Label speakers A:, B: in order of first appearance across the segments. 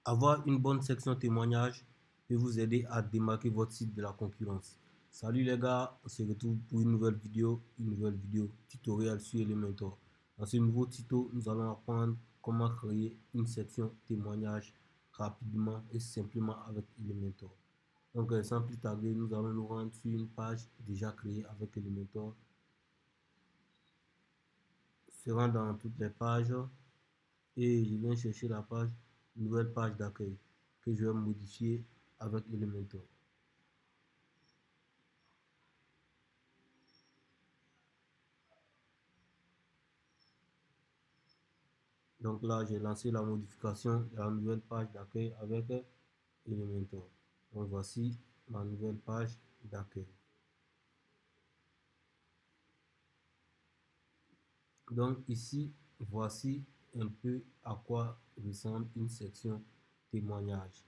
A: Avoir une bonne section témoignage peut vous aider à démarquer votre site de la concurrence. Salut les gars, on se retrouve pour une nouvelle vidéo tutoriel sur Elementor. Dans ce nouveau tuto, nous allons apprendre comment créer une section témoignage rapidement et simplement avec Elementor. Donc sans plus tarder, nous allons nous rendre sur une page déjà créée avec Elementor. Se rend dans toutes les pages et je viens chercher la page, nouvelle page d'accueil que je vais modifier avec Elementor. Donc là, j'ai lancé la modification de la nouvelle page d'accueil avec Elementor. Donc voici ma nouvelle page d'accueil. Donc ici, voici un peu à quoi ressemble une section témoignage.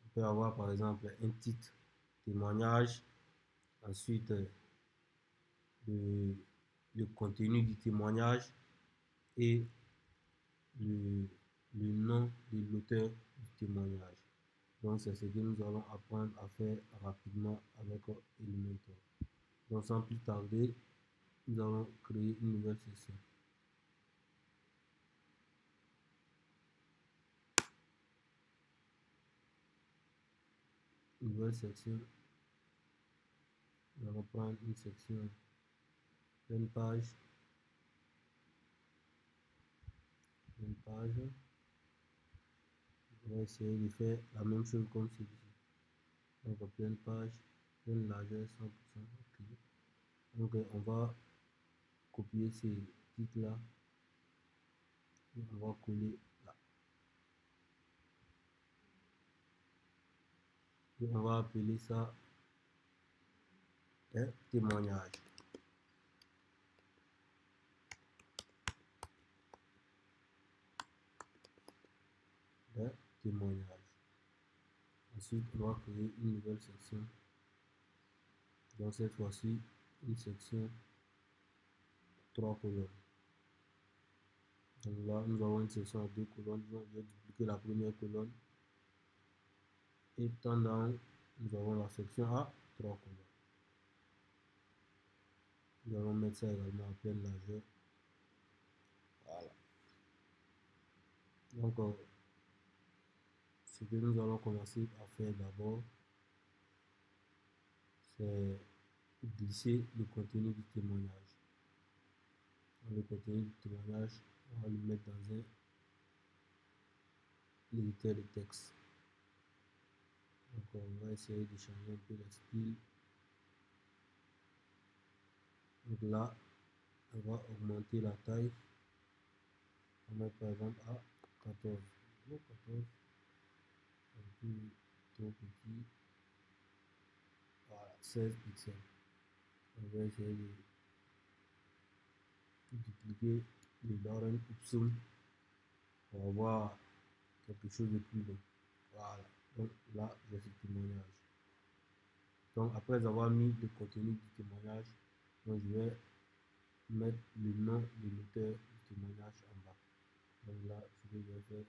A: On peut avoir par exemple un titre témoignage, ensuite le contenu du témoignage et le, le nom de l'auteur du témoignage. Donc c'est ce que nous allons apprendre à faire rapidement avec Elementor. Donc sans plus tarder, nous allons créer une nouvelle section. Nouvelle section. Nous allons prendre une section, une page, une page. On va essayer de faire la même chose comme celui-ci. Donc pleine page, pleine largeur 100%. Okay. Donc on va copier ces titres là et on va coller là. Et on va appeler ça un témoignage. Un témoignage. Ensuite, on va créer une nouvelle section. Donc cette fois-ci, une section 3 colonnes. Donc là, nous avons une section à 2 colonnes. Je vais dupliquer la première colonne. Et tendant, nous avons la section à 3 colonnes. Nous allons mettre ça également en pleine largeur. Voilà. Donc, ce que nous allons commencer à faire d'abord, c'est glisser le contenu du témoignage. Donc, le contenu du témoignage, on va le mettre dans un éditeur de texte. Donc on va essayer de changer un peu le style. Donc là, on va augmenter la taille. On va mettre par exemple à 14. Oh, 14. Un peu trop petit. Voilà, 16 pixels. On va essayer de dupliquer les barres ipsum pour avoir quelque chose de plus long. Voilà. Donc là, j'ai ce témoignage. Donc après avoir mis le contenu du témoignage, donc je vais mettre le nom de l'auteur du témoignage en bas. Donc là, ce que je vais faire,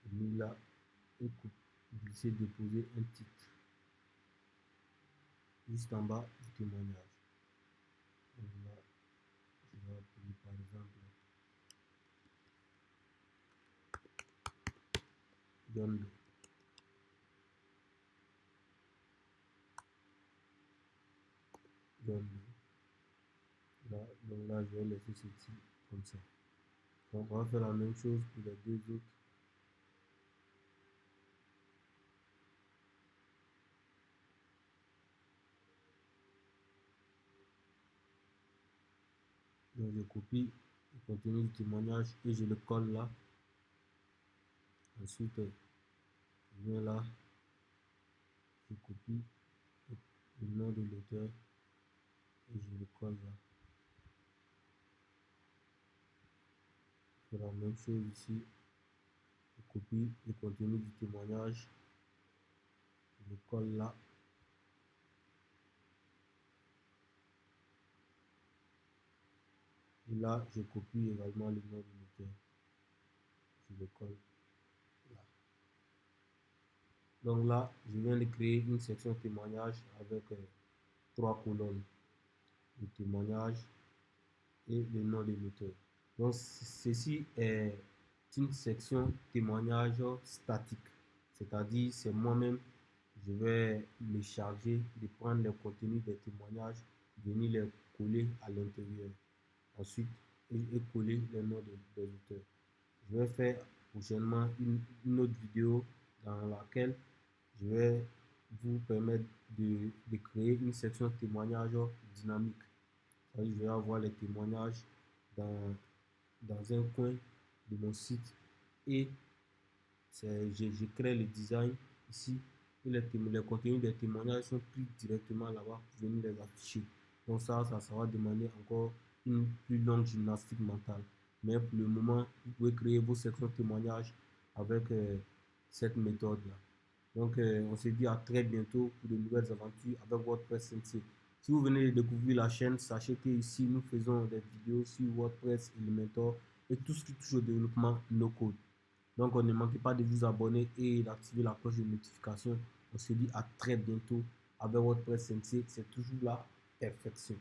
A: c'est mis là et glisser, déposer un titre juste en bas du témoignage. Donc là, je vais appeler par exemple John Doe. John Doe. Là, donc là, je vais laisser ceci comme ça. Donc on va faire la même chose pour les deux autres. Donc je copie le contenu du témoignage et je le colle là. Ensuite, je viens là, je copie le nom de l'auteur et je le colle là. Je fais la même chose ici. Je copie le contenu du témoignage, je le colle là. Et là, je copie également le nom de l'auteur. je le colle là. Donc là, je viens de créer une section témoignage avec 3 colonnes, le témoignage et le nom de l'auteur. Donc ceci est une section témoignage statique, c'est-à-dire c'est moi-même, je vais me charger de prendre les contenus des témoignages, venir les coller à l'intérieur, ensuite et coller les noms des auteurs. Je vais faire prochainement une autre vidéo dans laquelle je vais vous permettre de créer une section témoignage dynamique. Je vais avoir les témoignages dans, dans un coin de mon site et je crée le design ici et les contenus des témoignages sont pris directement là-bas pour venir les afficher. Donc ça va demander encore une plus longue gymnastique mentale. Mais pour le moment, vous pouvez créer vos sections témoignages avec cette méthode-là. Donc, on se dit à très bientôt pour de nouvelles aventures avec WordPress Sensei. Si vous venez de découvrir la chaîne, sachez qu'ici, nous faisons des vidéos sur WordPress, Elementor et tout ce qui touche au développement no-code. Donc, ne manquez pas de vous abonner et d'activer la cloche de notification. On se dit à très bientôt avec WordPress Sensei. C'est toujours la perfection.